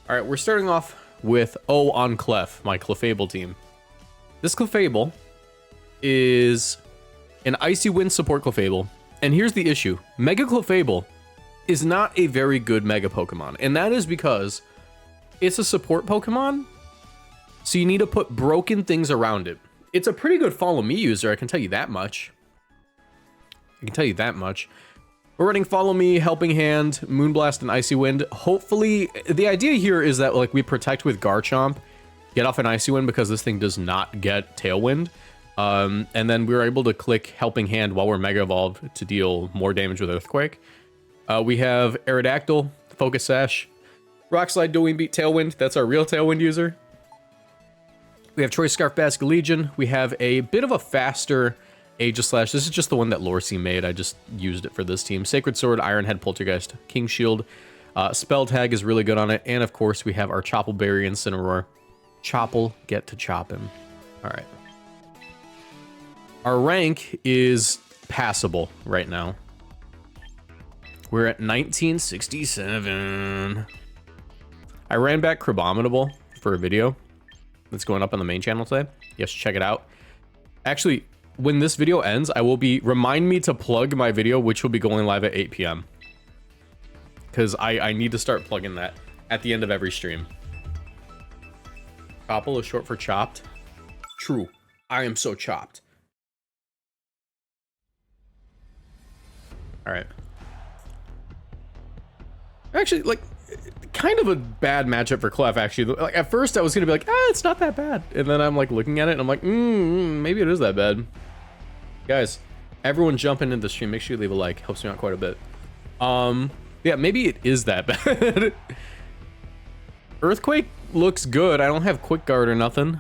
All right, we're starting off with O on Clef, my Clefable team. This Clefable is an Icy Wind support Clefable. And here's the issue. Mega Clefable is not a very good Mega Pokemon. And that is because it's a support Pokemon. So you need to put broken things around it. It's a pretty good Follow Me user, I can tell you that much. We're running Follow Me, Helping Hand, Moonblast, and Icy Wind. Hopefully, the idea here is that like we protect with Garchomp, get off an Icy Wind because this thing does not get Tailwind. And then we're able to click Helping Hand while we're Mega Evolved to deal more damage with Earthquake. We have Aerodactyl, Focus Sash, Rock Slide, Dual Beat, Tailwind. That's our real Tailwind user. We have Choice Scarf, Basket Legion. We have a bit of a faster Aegislash. This is just the one that Lorsey made. I just used it for this team. Sacred Sword, Iron Head, Poltergeist, King Shield. Spell Tag is really good on it. And of course, we have our Chople Berry, Incineroar. Chople, get to chop him. All right. Our rank is passable right now. We're at 1967. I ran back Crabominable for a video that's going up on the main channel today. Yes, check it out. Actually, when this video ends, remind me to plug my video, which will be going live at 8 p.m. Because I need to start plugging that at the end of every stream. Chople is short for chopped. True. I am so chopped. All right. Actually, like, kind of a bad matchup for Clef, actually. Like, at first, I was going to be like, it's not that bad. And then I'm, like, looking at it, and I'm like, maybe it is that bad. Guys, everyone jump into the stream. Make sure you leave a like. Helps me out quite a bit. Yeah, maybe it is that bad. Earthquake looks good. I don't have Quick Guard or nothing.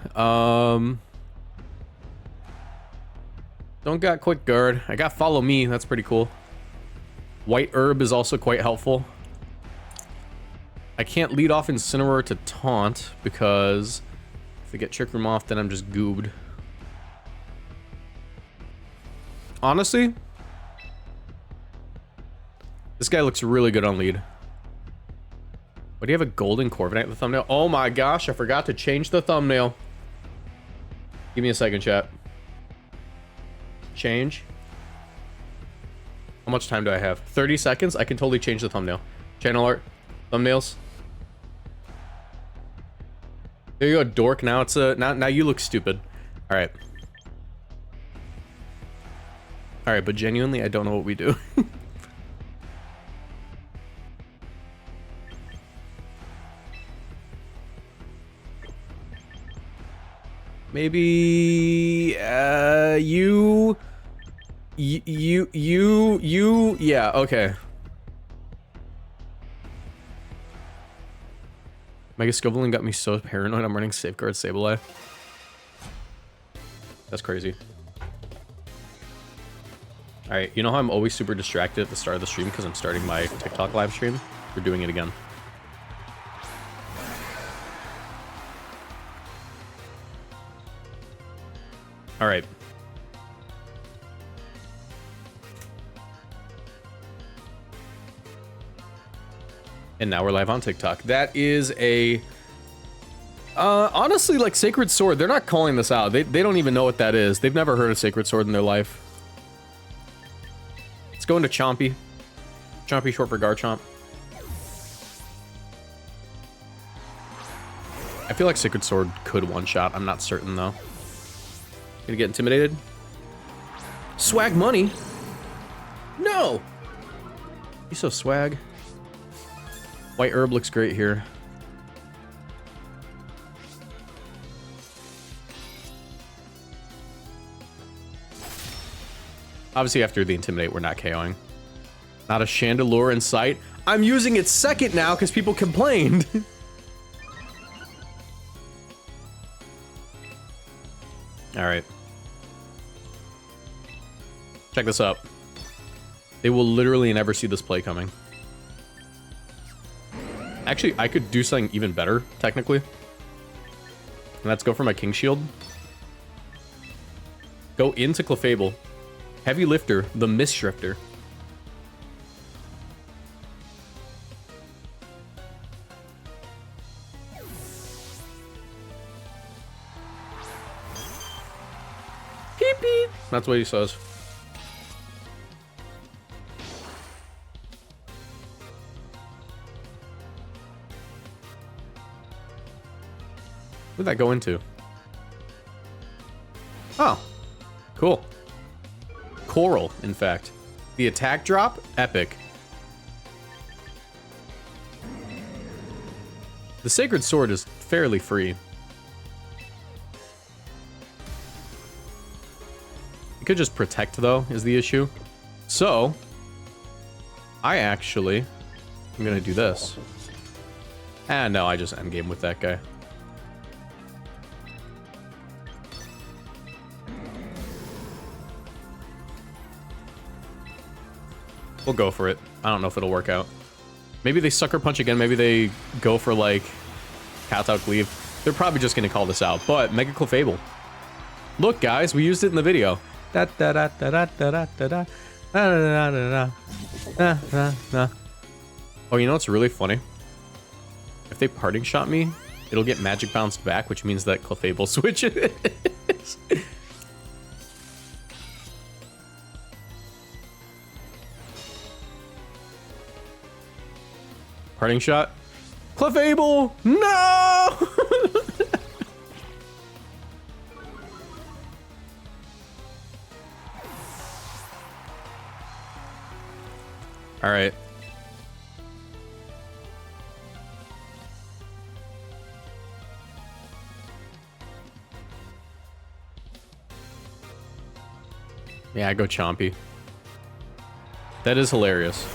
Don't got Quick Guard. I got Follow Me. That's pretty cool. White Herb is also quite helpful. I can't lead off Incineroar to taunt because if I get Trick Room off, then I'm just goobed. Honestly, this guy looks really good on lead. Why do you have a golden Corviknight in the thumbnail? Oh my gosh, I forgot to change the thumbnail. Give me a second, chat. Change. How much time do I have? 30 seconds? I can totally change the thumbnail. Channel art. Thumbnails. There you go, dork. Now it's now you look stupid. All right. All right, but genuinely, I don't know what we do. Maybe yeah, okay. Mega Scoveling got me so paranoid I'm running Safeguard Sableye. That's crazy. Alright, you know how I'm always super distracted at the start of the stream because I'm starting my TikTok live stream? We're doing it again. Alright. And now we're live on TikTok. That is a... honestly, like, Sacred Sword, they're not calling this out. They don't even know what that is. They've never heard of Sacred Sword in their life. Let's go into Chompy. Chompy short for Garchomp. I feel like Sacred Sword could one-shot. I'm not certain, though. Gonna get intimidated? Swag money? No! He's so swag. White Herb looks great here. Obviously, after the Intimidate, we're not KOing. Not a Chandelure in sight. I'm using it second now because people complained. All right. Check this out. They will literally never see this play coming. Actually, I could do something even better, technically. And let's go for my King Shield. Go into Clefable. Heavy Lifter, the Mistshifter. beep, beep. That's what he says. Where'd that go into? Oh, cool. Coral, in fact. The attack drop, epic. The Sacred Sword is fairly free. It could just protect, though, is the issue. So, I'm gonna do this. Ah, no, I just endgame with that guy. We'll go for it. I don't know if it'll work out. Maybe they sucker punch again. Maybe they go for, like, Cat's Out Cleave. They're probably just going to call this out. But Mega Clefable. Look, guys, we used it in the video. Da da da da da da da da da da da da da da. Oh, you know what's really funny? If they parting shot me, it'll get magic bounced back, which means that Clefable switches. Parting shot. Clefable! No! All right. Yeah, I go Chompy. That is hilarious.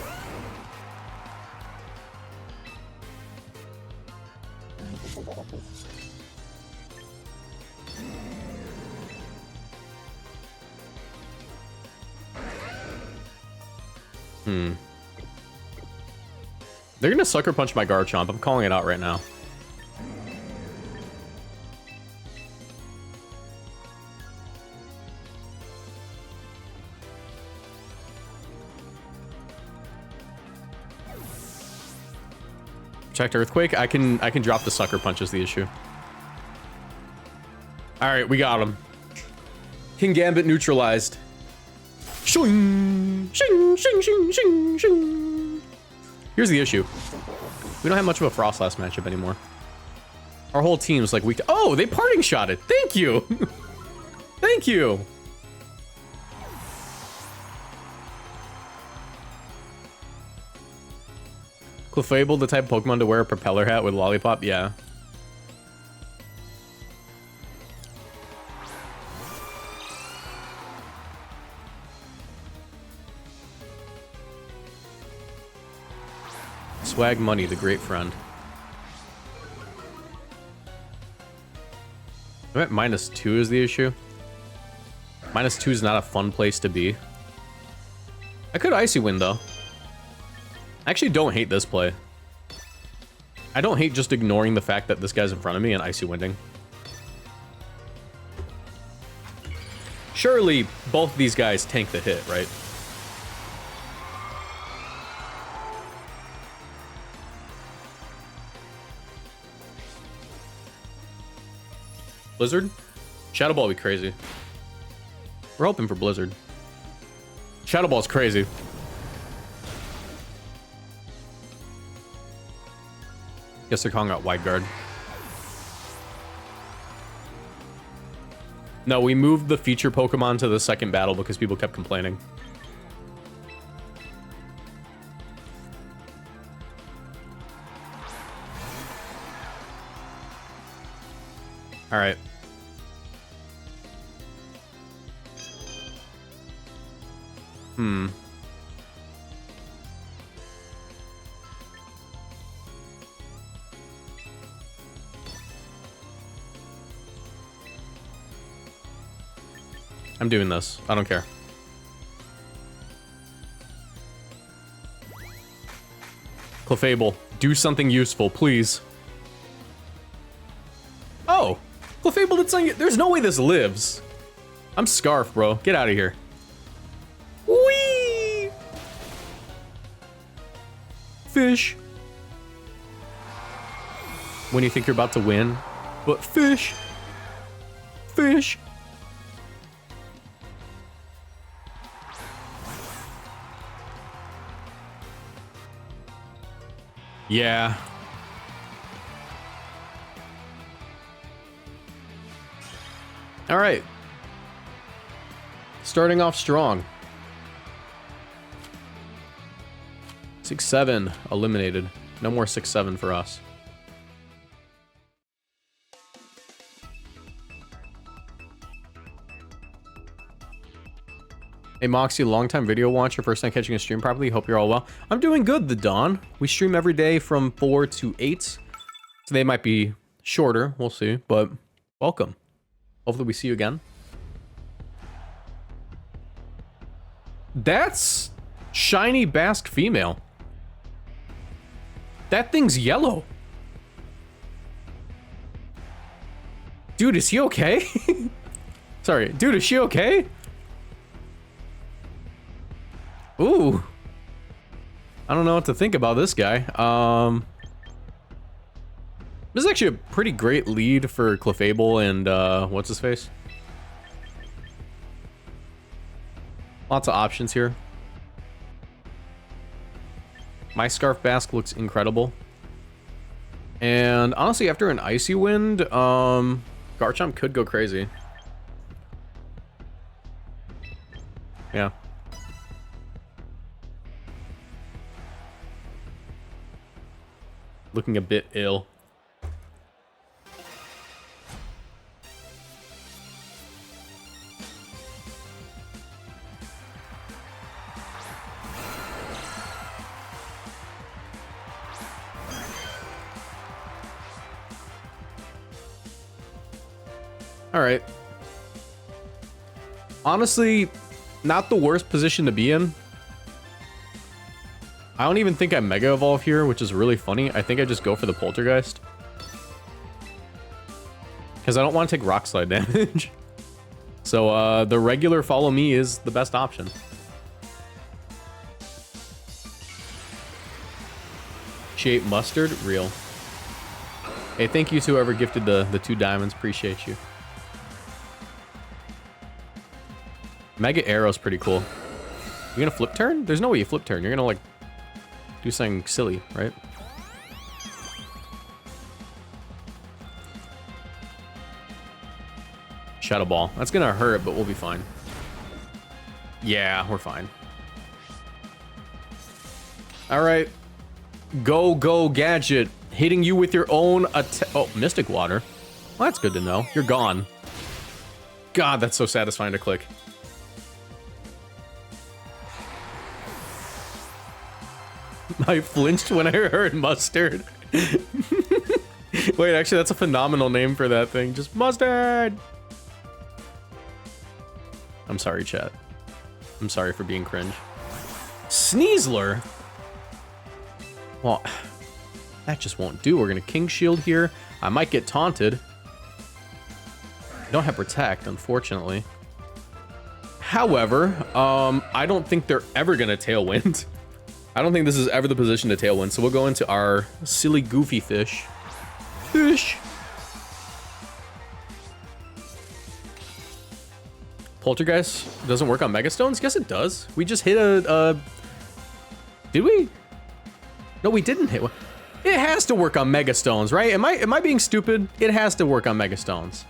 They're gonna sucker punch my Garchomp. I'm calling it out right now. Protect Earthquake. I can drop the sucker punch is the issue. All right, we got him. King Gambit neutralized. Shing, shing, shing, shing, shing, shing. Here's the issue. We don't have much of a Frost last matchup anymore. Our whole team's like weak to— oh, they parting shot it. Thank you. Thank you. Clefable, the type of Pokemon to wear a propeller hat with Lollipop? Yeah. Swag Money, the great friend. I'm at -2 is the issue. -2 is not a fun place to be. I could Icy Wind, though. I actually don't hate this play. I don't hate just ignoring the fact that this guy's in front of me and Icy Winding. Surely, both these guys tank the hit, right? Blizzard? Shadow Ball would be crazy. We're hoping for Blizzard. Shadow Ball's crazy. Guess they're calling out Wide Guard. No, we moved the feature Pokemon to the second battle because people kept complaining. All right. I'm doing this. I don't care. Clefable, do something useful, please. Oh, Clefable did something. There's no way this lives. I'm Scarf, bro. Get out of here. Whee! Fish. When you think you're about to win, but fish. Fish. Yeah. All right. Starting off strong. 6-7 eliminated. No more 6-7 for us. Hey Moxie, longtime video watcher, first time catching a stream properly. Hope you're all well. I'm doing good, the Dawn. We stream every day from 4 to 8. So they might be shorter, we'll see, but welcome. Hopefully we see you again. That's shiny Basque female. That thing's yellow. Dude, is he okay? Sorry, dude, is she okay? Ooh. I don't know what to think about this guy. This is actually a pretty great lead for Clefable and, what's his face? Lots of options here. My Scarf Basque looks incredible. And honestly, after an Icy Wind, Garchomp could go crazy. Yeah. Looking a bit ill. All right. Honestly, not the worst position to be in. I don't even think I Mega Evolve here, which is really funny. I think I just go for the Poltergeist. Because I don't want to take Rock Slide damage. So, the regular Follow Me is the best option. She ate mustard? Real. Hey, thank you to whoever gifted the 2 diamonds. Appreciate you. Mega Arrow's pretty cool. You gonna flip turn? There's no way you flip turn. You're gonna, like, do something silly, right? Shadow Ball. That's gonna hurt, but we'll be fine. Yeah, we're fine. Alright. Go, go, Gadget. Hitting you with your own oh, Mystic Water. Well, that's good to know. You're gone. God, that's so satisfying to click. I flinched when I heard mustard. Wait, actually, that's a phenomenal name for that thing. Just mustard. I'm sorry, chat. I'm sorry for being cringe. Sneasler? Well, that just won't do. We're gonna King Shield here. I might get taunted. I don't have Protect, unfortunately. However, I don't think they're ever gonna Tailwind. I don't think this is ever the position to Tailwind, so we'll go into our silly, goofy fish. Fish! Poltergeist doesn't work on Megastones? Yes, it does. We just hit a... Did we? No, we didn't hit one. It has to work on Megastones, right? Am I being stupid? It has to work on Megastones.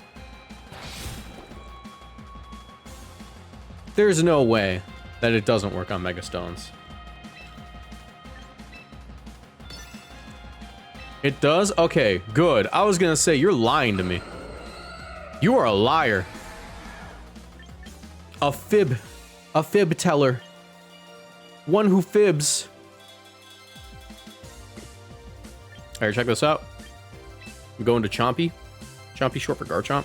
There's no way that it doesn't work on Megastones. It does? Okay, good. I was gonna say, you're lying to me. You are a liar. A fib teller. One who fibs. All right, check this out. I'm going to Chompy. Chompy short for Garchomp.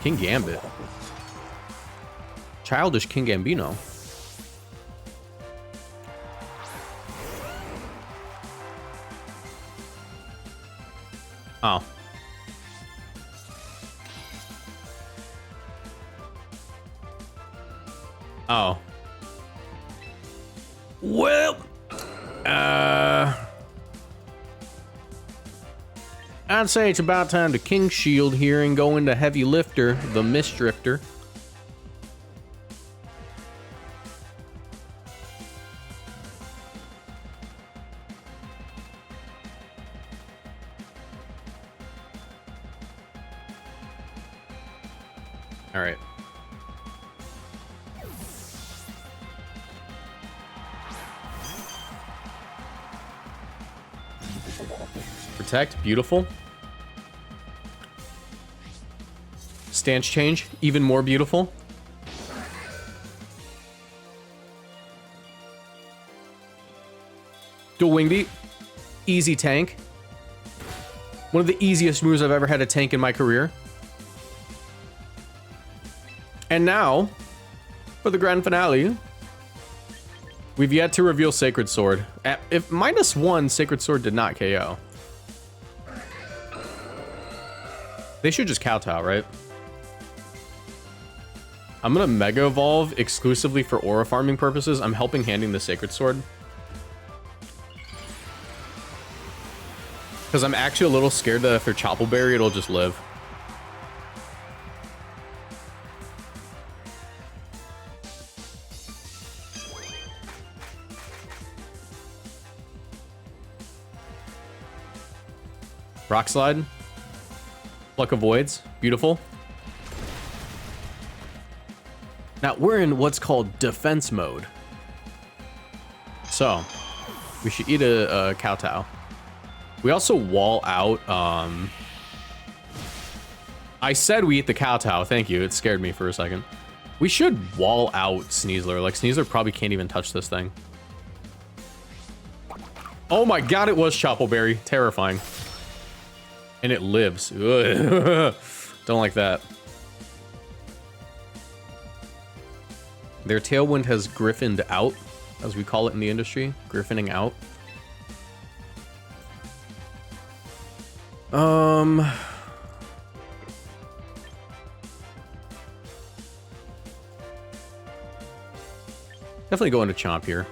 King Gambit. Childish King Gambino. Oh. Oh. Well, I'd say it's about time to King Shield here and go into Heavy Lifter, the Mist Drifter. All right. Protect, beautiful. Stance change, even more beautiful. Dual wing beat, easy tank. One of the easiest moves I've ever had a tank in my career. And now, for the grand finale, we've yet to reveal Sacred Sword. If -1, Sacred Sword did not KO. They should just kowtow, right? I'm gonna Mega Evolve exclusively for aura farming purposes. I'm helping handing the Sacred Sword. Because I'm actually a little scared that if they're Choppleberry, Berry, it'll just live. Rock Slide. Pluck Avoids. Beautiful. Now, we're in what's called defense mode. So, we should eat a kowtow. We also wall out, I said we eat the kowtow, thank you, it scared me for a second. We should wall out Sneasler, like Sneasler probably can't even touch this thing. Oh my god, it was Choppleberry, terrifying. And it lives. Ugh. Don't like that. Their Tailwind has griffined out, as we call it in the industry. Griffining out. Definitely going to Chomp here.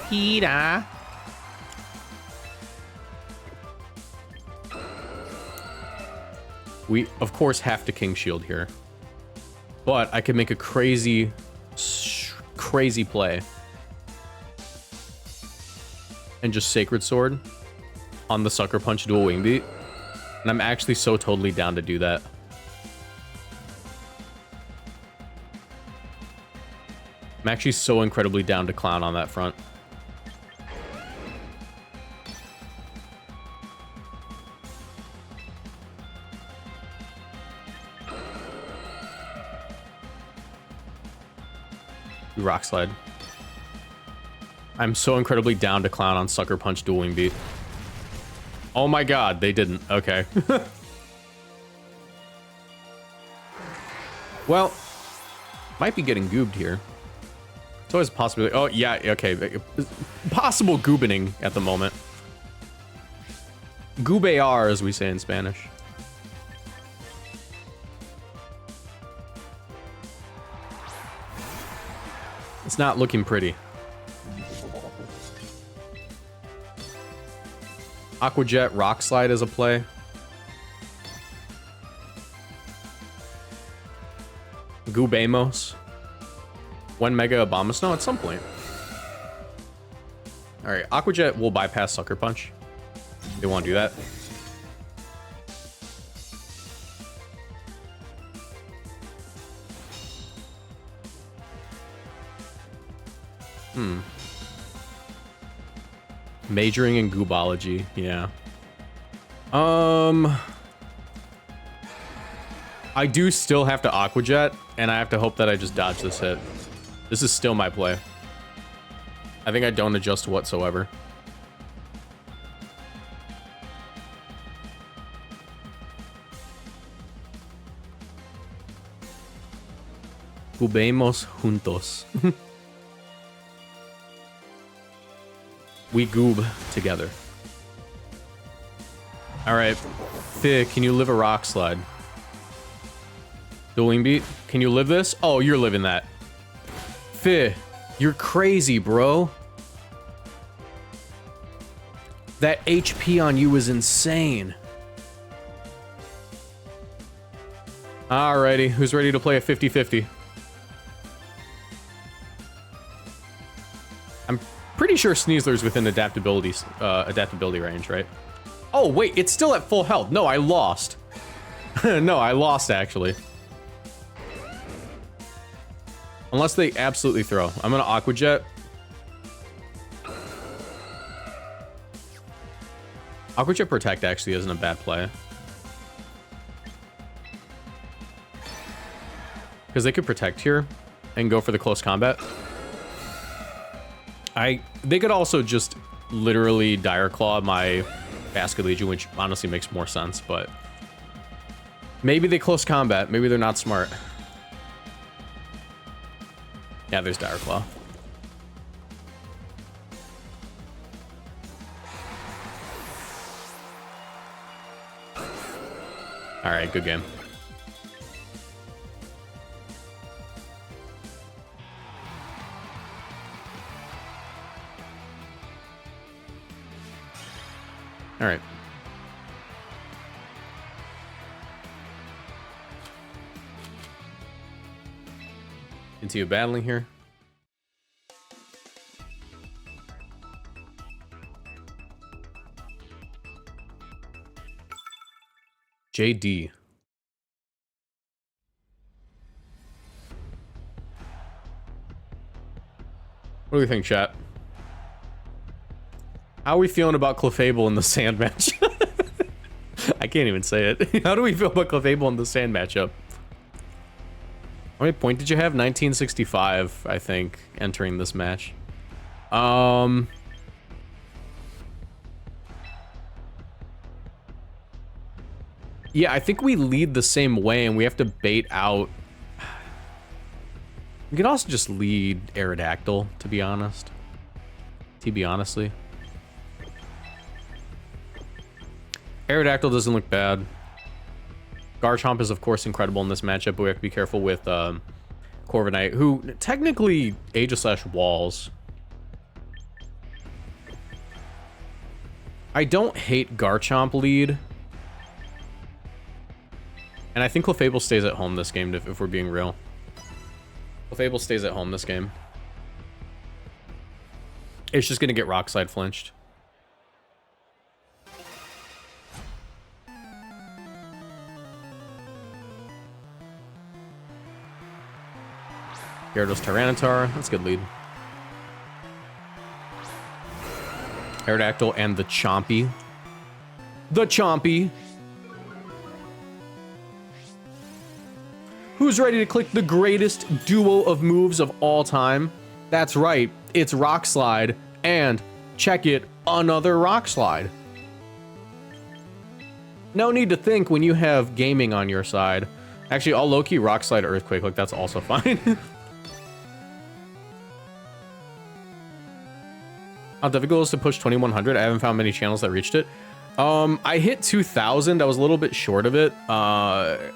Hida. We, of course, have to King Shield here. But I could make a crazy play. And just Sacred Sword on the Sucker Punch dual wing beat. And I'm actually so totally down to do that. I'm actually so incredibly down to clown on that front. Rock Slide. I'm so incredibly down to clown on Sucker Punch dual wing beat. Oh my god, they didn't. Okay. Well, might be getting goobed here. It's always a possibility. Oh, yeah, okay. Possible goobening at the moment. Goobear, as we say in Spanish. It's not looking pretty. Aqua Jet Rock Slide is a play. Goobamos. One Mega Abomasnow at some point. Alright, Aqua Jet will bypass Sucker Punch. They won't do that. Majoring in Goobology, yeah. I do still have to Aqua Jet, and I have to hope that I just dodge this hit. This is still my play. I think I don't adjust whatsoever. Goobemos juntos. We goob together. Alright. Fih, can you live a Rock Slide? Dual Wing Beat? Can you live this? Oh, you're living that. Fih, you're crazy, bro. That HP on you is insane. Alrighty, who's ready to play a 50-50? I'm pretty sure Sneasler's within adaptability range, right? Oh, wait, it's still at full health. No, I lost. No, I lost, actually. Unless they absolutely throw. I'm gonna Aqua Jet. Aqua Jet Protect actually isn't a bad play. Because they could Protect here and go for the close combat. They could also just literally Dire Claw my Basket Legion, which honestly makes more sense, but maybe they close combat. Maybe they're not smart. Yeah, there's Dire Claw. All right, good game. All right. Continue battling here. JD. What do you think, chat? How are we feeling about Clefable in the sand match? I can't even say it. How do we feel about Clefable in the sand matchup? How many points did you have? 1965, I think, entering this match. Yeah, I think we lead the same way, and we have to bait out. We could also just lead Aerodactyl, to be honest. Honestly. Aerodactyl doesn't look bad. Garchomp is, of course, incredible in this matchup, but we have to be careful with Corviknight, who technically Aegis walls. I don't hate Garchomp lead. And I think Clefable stays at home this game, if we're being real. Clefable stays at home this game. It's just going to get Rock Slide flinched. Gyarados Tyranitar, that's a good lead. Aerodactyl and the Chompy. The Chompy! Who's ready to click the greatest duo of moves of all time? That's right, it's Rock Slide, and check it, another Rock Slide. No need to think when you have gaming on your side. Actually, I'll low-key Rock Slide Earthquake, like that's also fine. How difficult is to push 2100? I haven't found many channels that reached it. I hit 2000. I was a little bit short of it.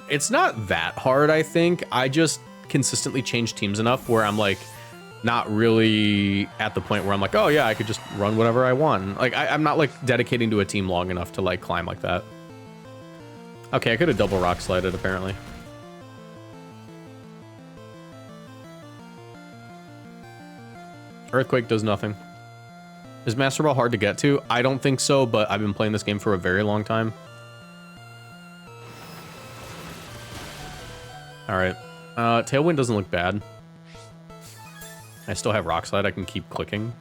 It's not that hard, I think. I just consistently change teams enough where I'm like not really at the point where I'm like, oh yeah, I could just run whatever I want. Like I'm not like dedicating to a team long enough to like climb like that. Okay, I could have double Rock Slided apparently. Earthquake does nothing. Is Master Ball hard to get to? I don't think so, but I've been playing this game for a very long time. Alright. Tailwind doesn't look bad. I still have Rock Slide. I can keep clicking.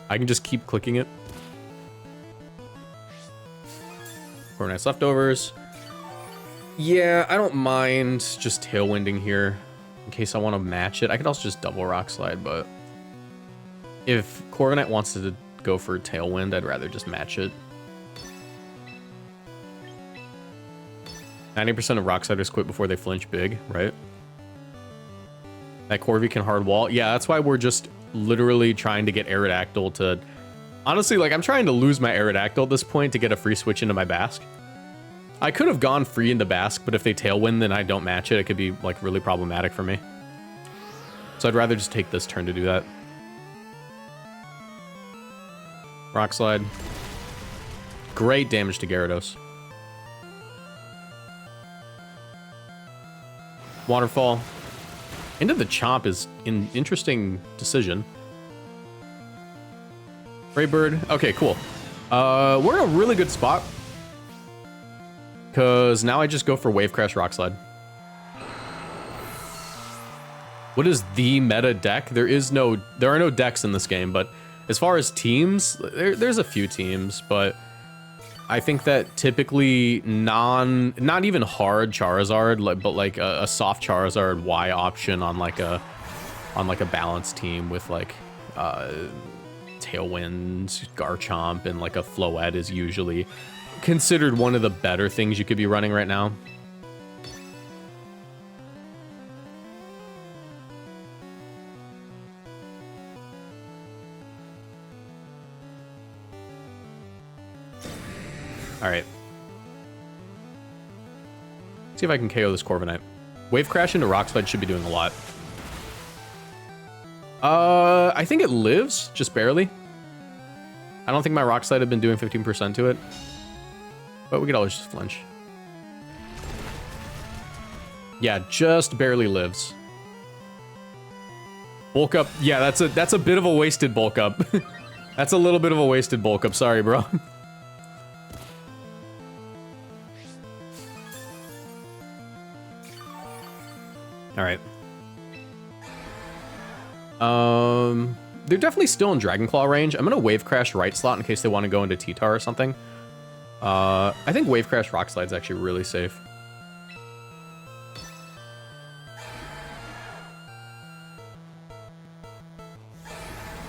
I can just keep clicking it. For nice leftovers. Yeah, I don't mind just Tailwinding here in case I want to match it. I could also just double Rock Slide, but if Corviknight wants to go for Tailwind, I'd rather just match it. 90% of Rock Sliders quit before they flinch big, right? That Corvi can hard wall. Yeah, that's why we're just literally trying to get Aerodactyl to... Honestly, like, I'm trying to lose my Aerodactyl at this point to get a free switch into my Basque. I could have gone free into Basque, but if they Tailwind, then I don't match it. It could be, like, really problematic for me. So I'd rather just take this turn to do that. Rock Slide. Great damage to Gyarados. Waterfall. Into the Chomp is an interesting decision. Greybird. Okay, cool. We're in a really good spot. Because now I just go for Wave Crash Rock Slide. What is the meta deck? There are no decks in this game, but as far as teams, there's a few teams, but I think that typically not even hard Charizard, but like a soft Charizard Y option on like a balanced team with like Tailwind, Garchomp, and like a Floette is usually considered one of the better things you could be running right now. All right. See if I can KO this Corviknight. Wave Crash into Rock Slide should be doing a lot. I think it lives, just barely. I don't think my Rock Slide had been doing 15% to it. But we could always just flinch. Yeah, just barely lives. Bulk up. Yeah, that's a bit of a wasted bulk up. That's a little bit of a wasted bulk up. Sorry, bro. All right. They're definitely still in Dragon Claw range. I'm gonna Wave Crash right slot in case they want to go into T-Tar or something. I think Wave Crash Rock Slide's actually really safe.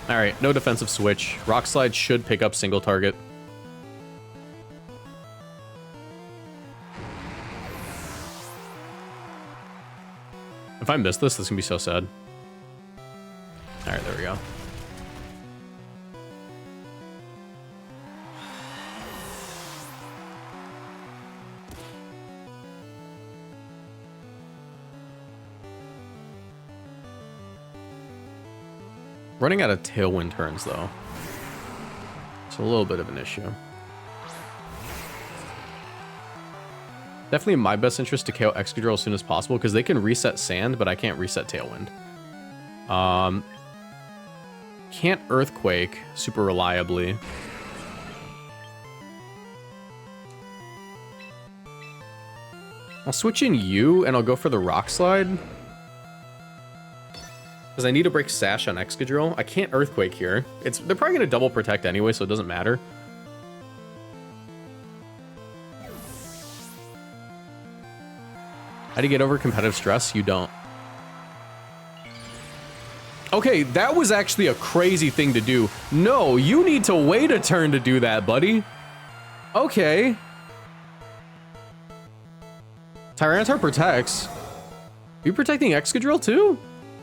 All right, no defensive switch. Rock Slide should pick up single target. If I miss this, this is gonna be so sad. All right, there we go. Running out of Tailwind turns, though. It's a little bit of an issue. Definitely in my best interest to KO Excadrill as soon as possible, because they can reset Sand, but I can't reset Tailwind. Can't Earthquake super reliably. I'll switch in you, and I'll go for the Rock Slide. Because I need to break Sash on Excadrill. I can't Earthquake here. They're probably going to double protect anyway, so it doesn't matter. How do you get over competitive stress? You don't. Okay, that was actually a crazy thing to do. No, you need to wait a turn to do that, buddy. Okay. Tyranitar protects. Are you protecting Excadrill too?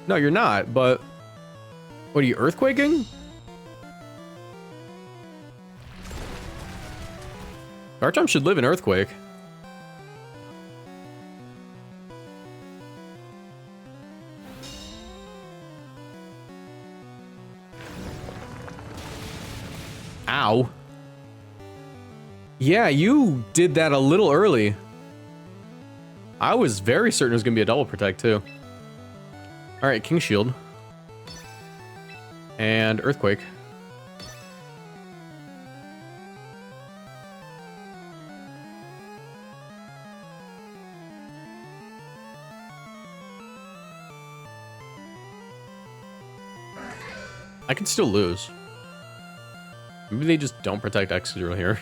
No, you're not, but... What, are you Earthquaking? Garchomp should live in Earthquake. Ow. Yeah, you did that a little early. I was very certain it was going to be a double protect, too. All right, King Shield. And Earthquake. I could still lose. Maybe they just don't protect Excadrill here.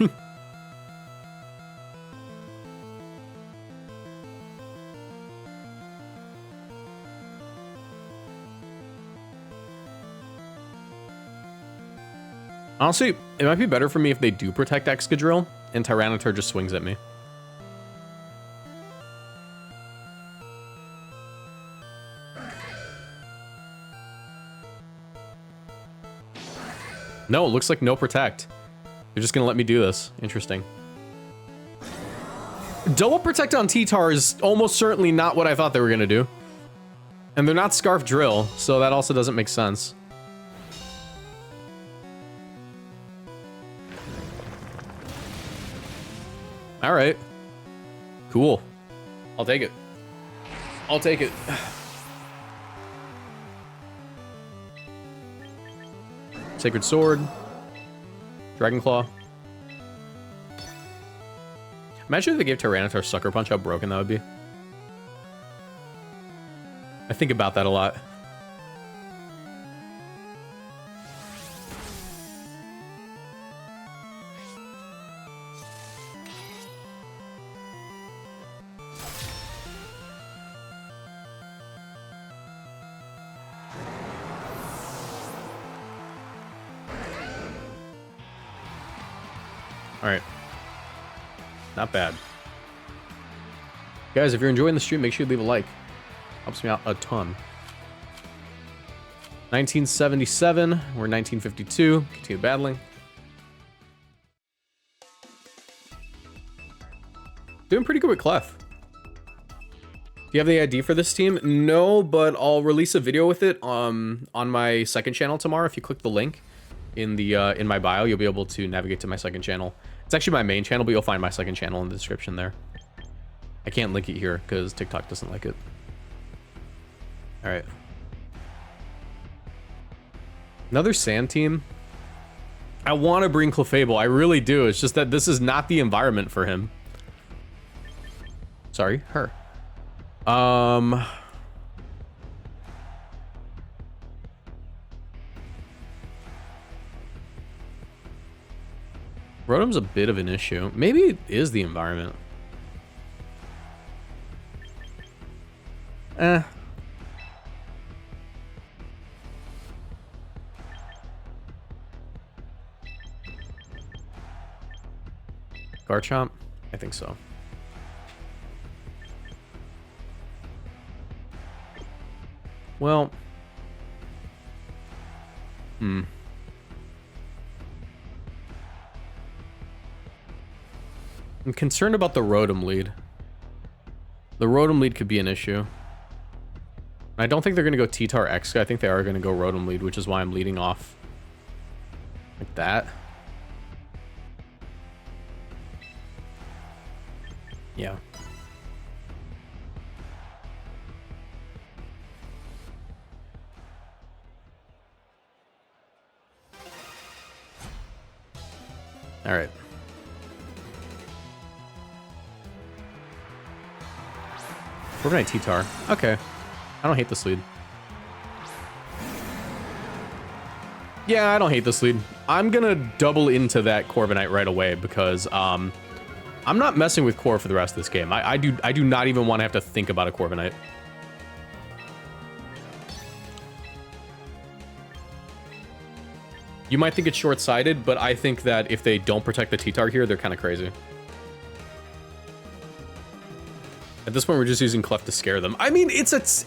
Honestly, it might be better for me if they do protect Excadrill and Tyranitar just swings at me. No, it looks like no protect. They're just gonna let me do this. Interesting. Double protect on T-Tar is almost certainly not what I thought they were gonna do. And they're not Scarf Drill, so that also doesn't make sense. All right. Cool. I'll take it. I'll take it. Sacred Sword. Dragon Claw. Imagine if they gave Tyranitar Sucker Punch, how broken that would be. I think about that a lot. All right. Not bad. Guys, if you're enjoying the stream, make sure you leave a like. Helps me out a ton. 1977. We're 1952. Continue battling. Doing pretty good with Clef. Do you have the ID for this team? No, but I'll release a video with it on my second channel tomorrow. If you click the link in the in my bio, you'll be able to navigate to my second channel. It's actually my main channel, but you'll find my second channel in the description there. I can't link it here because TikTok doesn't like it. All right. Another sand team. I want to bring Clefable. I really do. It's just that this is not the environment for him. Sorry, her. Rotom's a bit of an issue. Maybe it is the environment. Garchomp? I think so. Well. I'm concerned about the Rotom lead. The Rotom lead could be an issue. I don't think they're going to go T-Tar X. I think they are going to go Rotom lead, which is why I'm leading off like that. Yeah. All right. Corviknight T-Tar. Okay. I don't hate this lead. Yeah, I don't hate this lead. I'm gonna double into that Corviknight right away because I'm not messing with Core for the rest of this game. I do not even want to have to think about a Corviknight. You might think it's short-sighted, but I think that if they don't protect the T-Tar here, they're kind of crazy. At this point, we're just using Clef to scare them. I mean,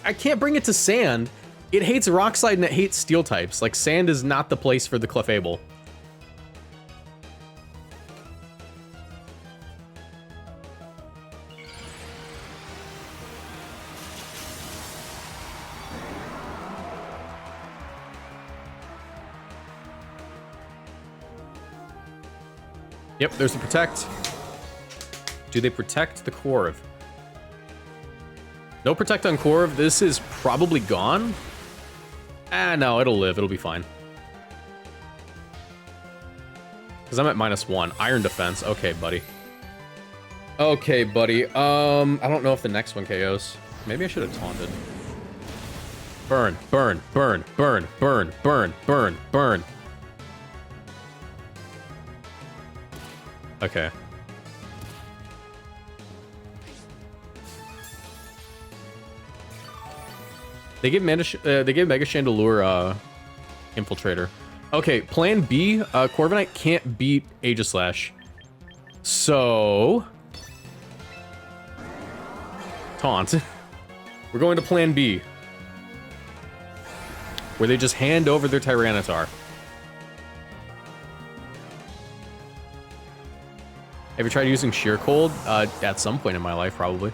I can't bring it to Sand. It hates Rock Slide and it hates Steel types. Like, Sand is not the place for the Clefable. Yep, there's the Protect. Do they protect the Corv? No Protect on Corv. This is probably gone. Ah, no, it'll live. It'll be fine. Because I'm at -1. Iron Defense. Okay, buddy. Okay, buddy. I don't know if the next one KOs. Maybe I should have taunted. Burn, burn, burn, burn, burn, burn, burn, burn. Okay. They give Mega Chandelure Infiltrator. Okay, plan B, Corviknight can't beat Aegislash. So taunt. We're going to plan B, where they just hand over their Tyranitar. Have you tried using Sheer Cold? At some point in my life, probably.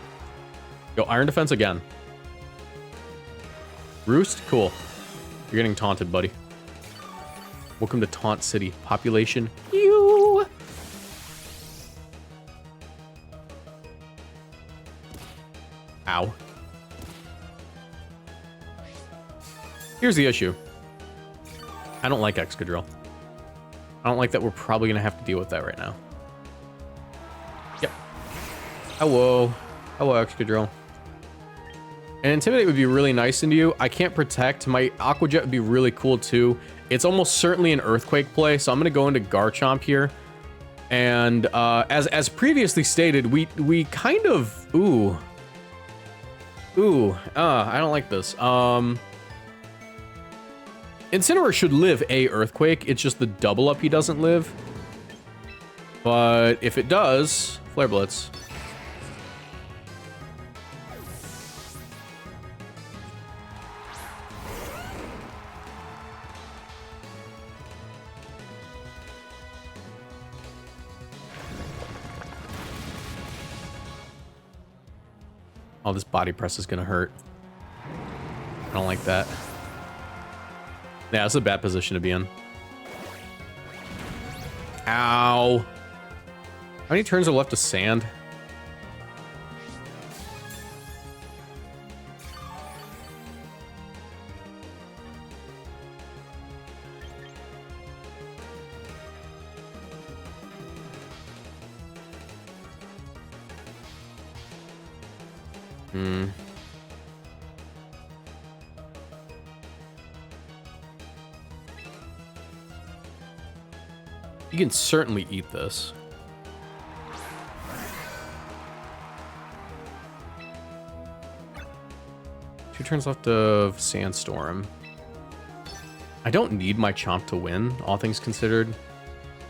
Go Iron Defense again. Roost? Cool. You're getting taunted, buddy. Welcome to Taunt City. Population. You. Ow. Here's the issue. I don't like Excadrill. I don't like that we're probably going to have to deal with that right now. Yep. Hello. Hello, Excadrill. And Intimidate would be really nice into you. I can't Protect. My Aqua Jet would be really cool too. It's almost certainly an Earthquake play, so I'm going to go into Garchomp here. And as previously stated, we kind of... Ooh, I don't like this. Incineroar should live a Earthquake. It's just the double up he doesn't live. But if it does, Flare Blitz. Oh, this body press is gonna hurt. I don't like that. Yeah, it's a bad position to be in. Ow. How many turns are left to Sand? You can certainly eat this. Two turns left of Sandstorm. I don't need my Chomp to win, all things considered.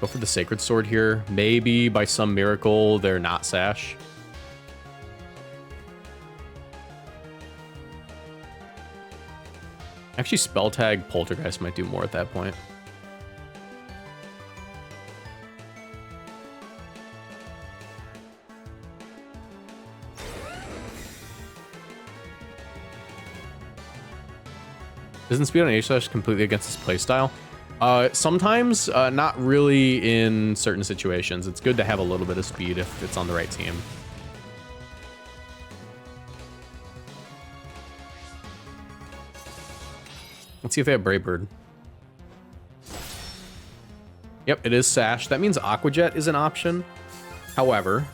Go for the Sacred Sword here. Maybe by some miracle they're not Sash. Actually, Spell Tag Poltergeist might do more at that point. Isn't speed on H-Slash completely against his playstyle? Sometimes, not really in certain situations. It's good to have a little bit of speed if it's on the right team. Let's see if they have Brave Bird. Yep, it is Sash. That means Aqua Jet is an option. However,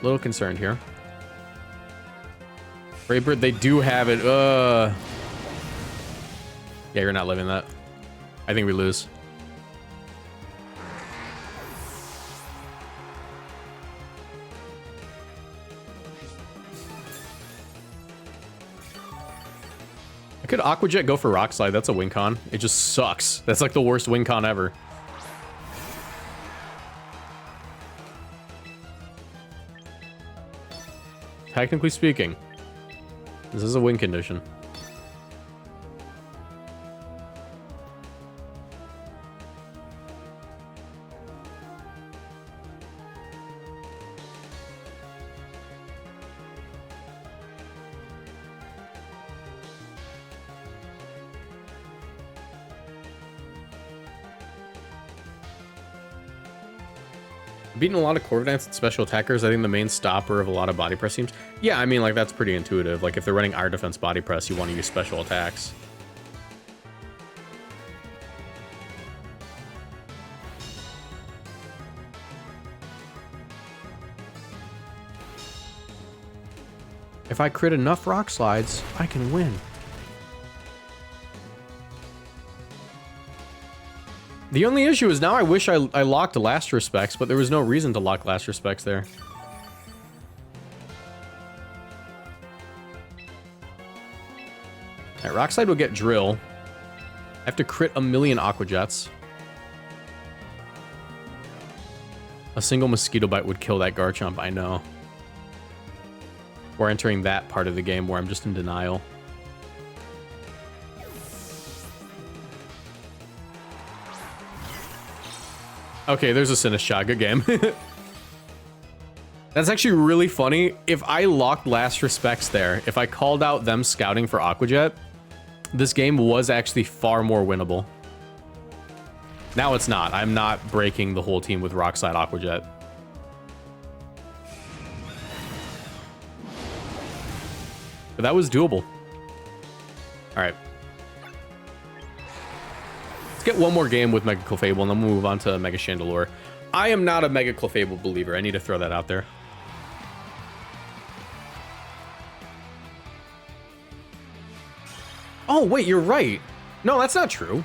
a little concerned here. Brave Bird, they do have it. Yeah, you're not living that. I think we lose. I could Aqua Jet go for Rock Slide. That's a win con. It just sucks. That's like the worst win con ever. Technically speaking, this is a win condition. Beating a lot of Corviknights and special attackers. I think the main stopper of a lot of body press teams. Yeah, I mean, like, that's pretty intuitive. Like, if they're running our defense body press, you want to use special attacks. If I crit enough Rock Slides, I can win. The only issue is now I wish I locked Last Respects, but there was no reason to lock Last Respects there. Alright, Rock Slide will get Drill. I have to crit 1,000,000 Aqua Jets. A single Mosquito Bite would kill that Garchomp, I know. We're entering that part of the game where I'm just in denial. Okay, there's a Sinistcha shot. Good game. That's actually really funny. If I locked Last Respects there, if I called out them scouting for Aqua Jet, this game was actually far more winnable. Now it's not. I'm not breaking the whole team with Rock Slide Aqua Jet. But that was doable. All right. Let's get one more game with Mega Clefable, and then we'll move on to Mega Chandelure. I am not a Mega Clefable believer. I need to throw that out there. no, wait, you're right. No, that's not true.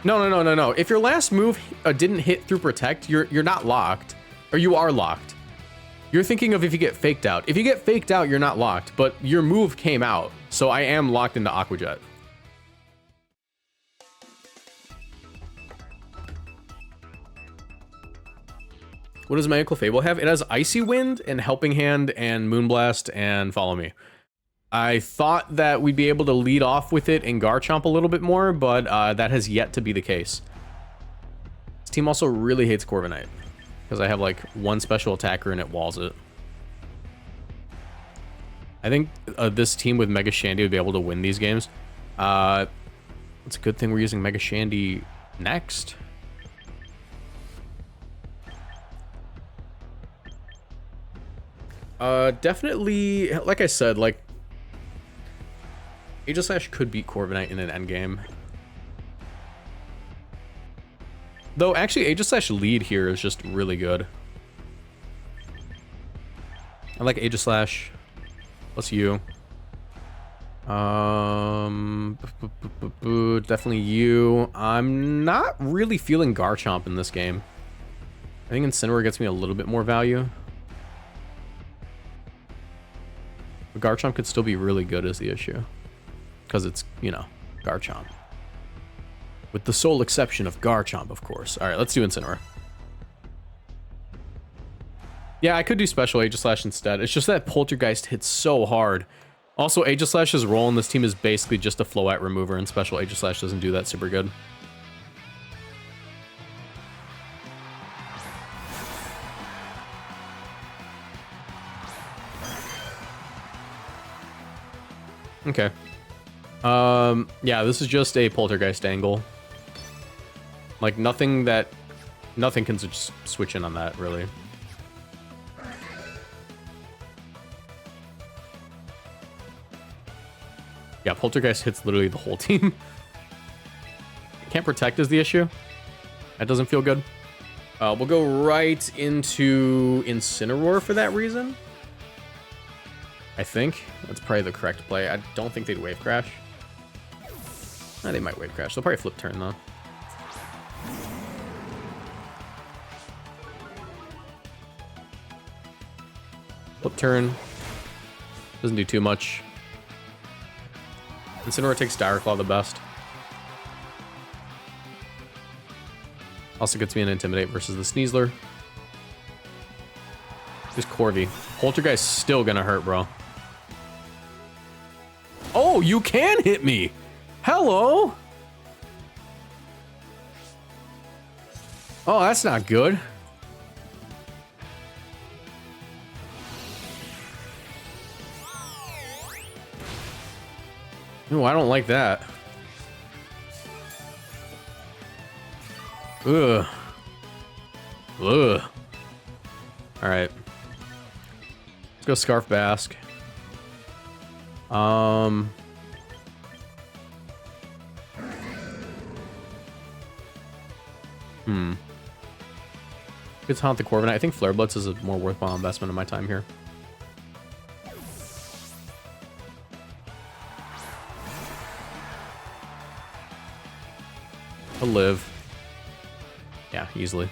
No. If your last move didn't hit through protect, you're not locked. Or you are locked. You're thinking of if you get faked out. If you get faked out, you're not locked, but your move came out. So I am locked into Aqua Jet. What does Mega Clefable have? It has Icy Wind and Helping Hand and Moonblast and Follow Me. I thought that we'd be able to lead off with it in Garchomp a little bit more, but that has yet to be the case. This team also really hates Corviknight because I have like one special attacker and it walls it. I think this team with Mega Shandy would be able to win these games. It's a good thing we're using Mega Shandy next. Definitely, like I said, like, Aegislash could beat Corviknight in an endgame. Though, actually, Aegislash lead here is just really good. I like Aegislash. What's you? Definitely you. I'm not really feeling Garchomp in this game. I think Incineroar gets me a little bit more value. But Garchomp could still be really good is the issue. Because it's, you know, Garchomp. With the sole exception of Garchomp, of course. Alright, let's do Incineroar. Yeah, I could do Special Aegislash instead. It's just that Poltergeist hits so hard. Also, Aegislash's role in this team is basically just a Float remover, and Special Aegislash doesn't do that super good. Okay. Yeah, this is just a Poltergeist angle. Like, nothing can just switch in on that, really. Yeah, Poltergeist hits literally the whole team. Can't protect is the issue. That doesn't feel good. We'll go right into Incineroar for that reason. I think that's probably the correct play. I don't think they'd Wave Crash. They might Wave Crash. They'll probably Flip Turn, though. Flip Turn. Doesn't do too much. Incineroar takes Dire Claw the best. Also gets me an Intimidate versus the Sneasler. Just Corvi. Poltergeist still gonna hurt, bro. Oh, you can hit me! Hello? Oh, that's not good. Oh, I don't like that. Ugh. Ugh. Alright. Let's go Scarf Bask. Let's haunt the Corviknight. I think Flare Blitz is a more worthwhile investment in my time here. I'll live. Yeah, easily.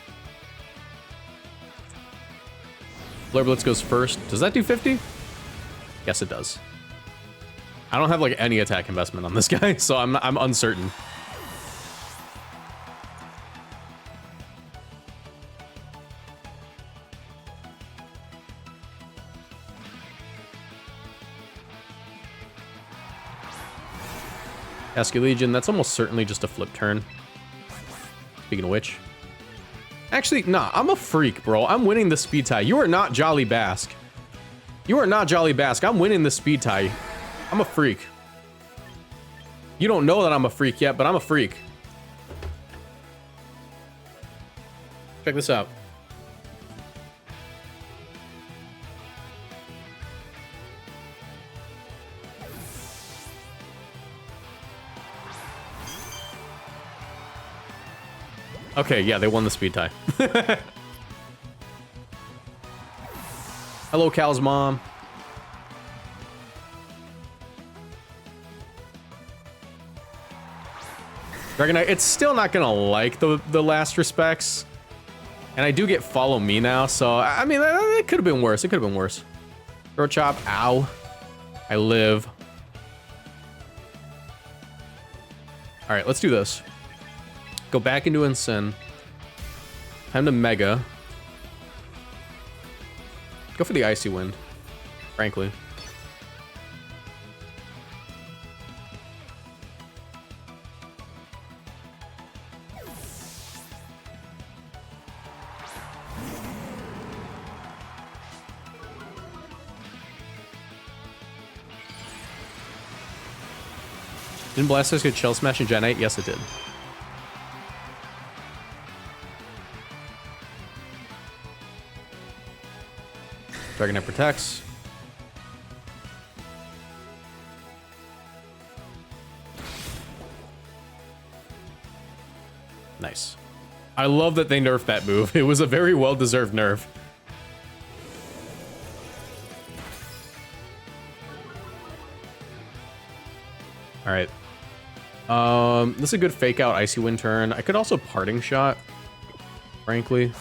Flare Blitz goes first. Does that do 50? Yes, it does. I don't have like any attack investment on this guy, so I'm uncertain. Legion, that's almost certainly just a flip turn. Speaking of which. Actually, nah, I'm a freak, bro. I'm winning the speed tie. You are not Jolly Bask. You are not Jolly Bask. I'm winning the speed tie. I'm a freak. You don't know that I'm a freak yet, but I'm a freak. Check this out. Okay, yeah, they won the speed tie. Hello, Cal's mom. Dragonite, it's still not gonna like the last respects. And I do get follow me now, so I mean, it could have been worse. It could have been worse. Throw chop, ow. I live. All right, let's do this. Go back into Ensign. Time to Mega. Go for the Icy Wind, frankly. Didn't Blastoise get Shell Smash in Gen 8? Yes, it did. Dragonite protects. Nice. I love that they nerfed that move. It was a very well-deserved nerf. All right. This is a good fake out Icy Wind turn. I could also Parting Shot, frankly.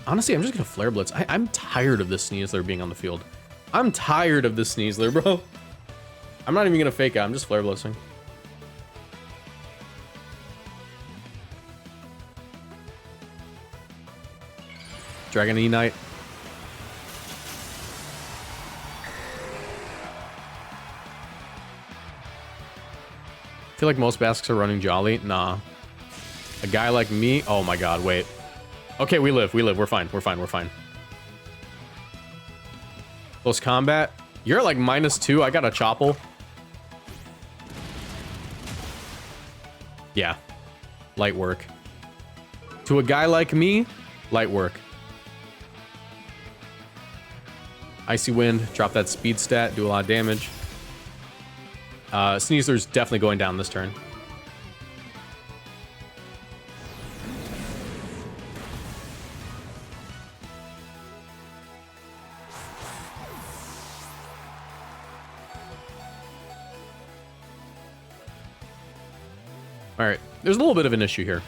Honestly, I'm just gonna Flare Blitz. I'm tired of this Sneasler being on the field. I'm tired of this Sneasler, bro. I'm not even gonna fake out. I'm just Flare Blitzing. Dragon Ignite. I feel like most Basques are running Jolly. Nah. A guy like me? Oh my god, wait. Okay, we live. We're fine. We're fine. Close combat. You're like -2. I got a Chopple. Yeah. Light work. To a guy like me, light work. Icy Wind. Drop that speed stat. Do a lot of damage. Sneasler's definitely going down this turn. All right, there's a little bit of an issue here.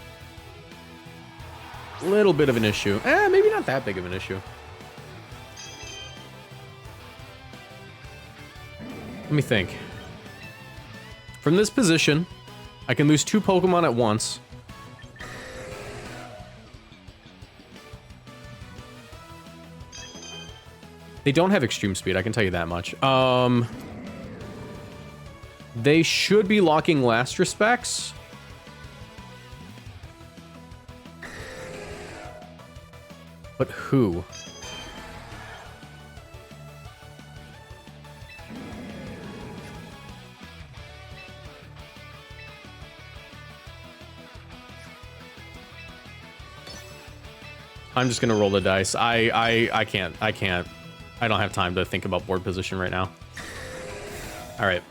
Little bit of an issue. Maybe not that big of an issue. Let me think. From this position, I can lose 2 Pokemon at once. They don't have extreme speed, I can tell you that much. They should be locking last respects. But who? I'm just gonna roll the dice. I can't. I don't have time to think about board position right now. All right.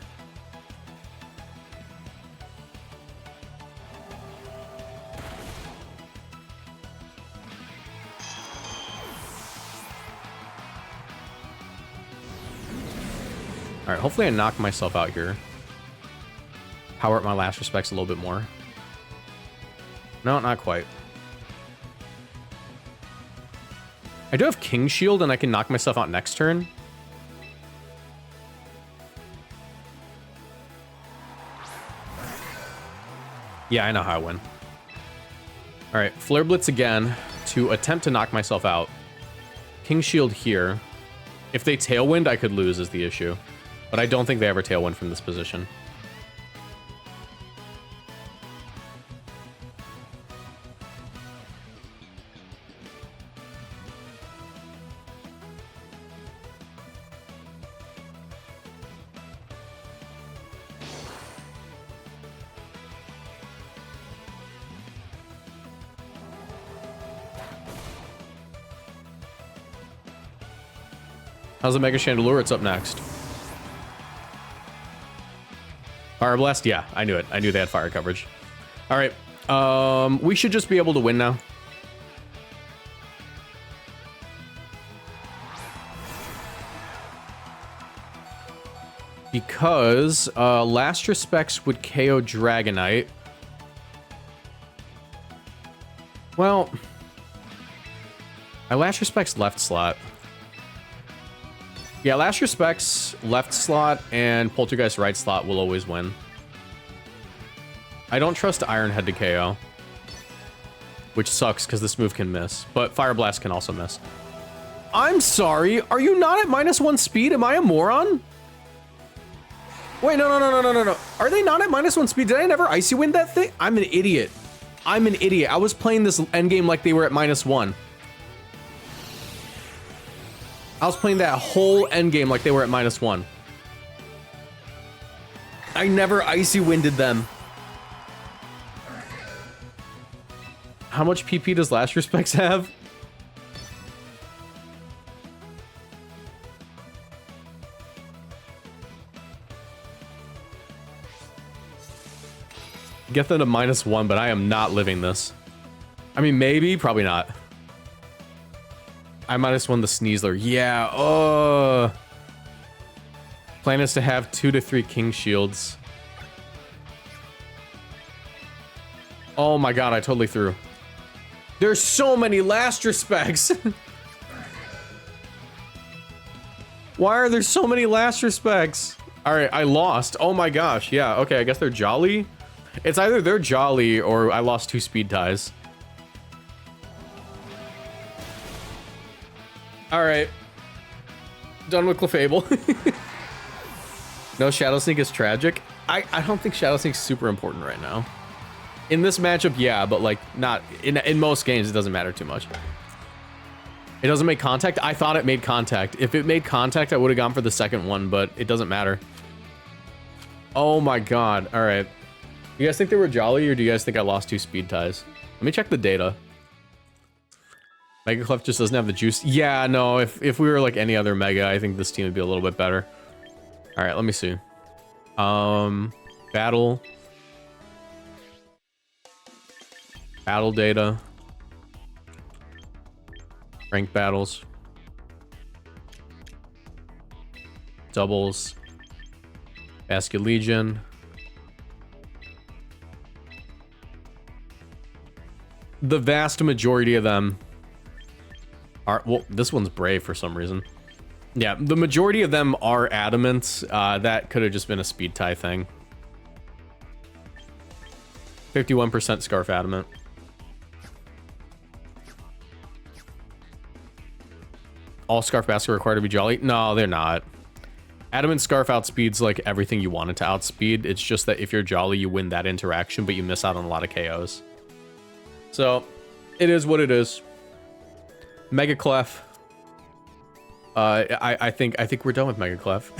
All right, hopefully I knock myself out here. Power up my last respects a little bit more. No, not quite. I do have King Shield, and I can knock myself out next turn. Yeah, I know how I win. All right, Flare Blitz again to attempt to knock myself out. King Shield here. If they Tailwind, I could lose is the issue. But I don't think they ever Tailwind from this position. How's the Mega Chandelure? It's up next. Fire Blast? Yeah, I knew it. I knew they had fire coverage. All right. We should just be able to win now. Because Last Respects would KO Dragonite. Well, I Last Respects left slot. Yeah, Last Respects left slot and Poltergeist right slot will always win. I don't trust Iron Head to KO. Which sucks because this move can miss. But Fire Blast can also miss. I'm sorry, are you not at -1 speed? Am I a moron? Wait, no. Are they not at -1 speed? Did I never Icy Wind that thing? I'm an idiot. I'm an idiot. I was playing this endgame like they were at -1. I was playing that whole endgame like they were at -1. I never Icy Winded them. How much PP does Last Respects have? Get them to -1, but I am not living this. I mean, maybe, probably not. I -1 the Sneasler. Yeah, plan is to have 2 to 3 King Shields. Oh my god, I totally threw. There's so many Last Respects. Why are there so many Last Respects? All right, I lost. Oh my gosh, yeah, okay, I guess they're Jolly. It's either they're Jolly or I lost 2 speed ties. All right. Done with Clefable. No, Shadow Sneak is tragic. I don't think Shadow Sneak's super important right now. In this matchup, yeah, but like not in most games, it doesn't matter too much. It doesn't make contact. I thought it made contact. If it made contact, I would have gone for the second one, but it doesn't matter. Oh my god. All right. You guys think they were Jolly, or do you guys think I lost 2 speed ties? Let me check the data. Mega Clef just doesn't have the juice. Yeah, no, if we were like any other Mega, I think this team would be a little bit better. All right, let me see. Battle. Battle data. Rank battles. Doubles. Basket Legion. The vast majority of them are, well, this one's Brave for some reason. Yeah, the majority of them are Adamant. That could have just been a speed tie thing. 51% Scarf Adamant. All Scarf Basket required to be Jolly? No, they're not. Adamant Scarf outspeeds like everything you want it to outspeed. It's just that if you're Jolly, you win that interaction, but you miss out on a lot of KOs. So, it is what it is. Mega Clef. I think we're done with Mega Clef.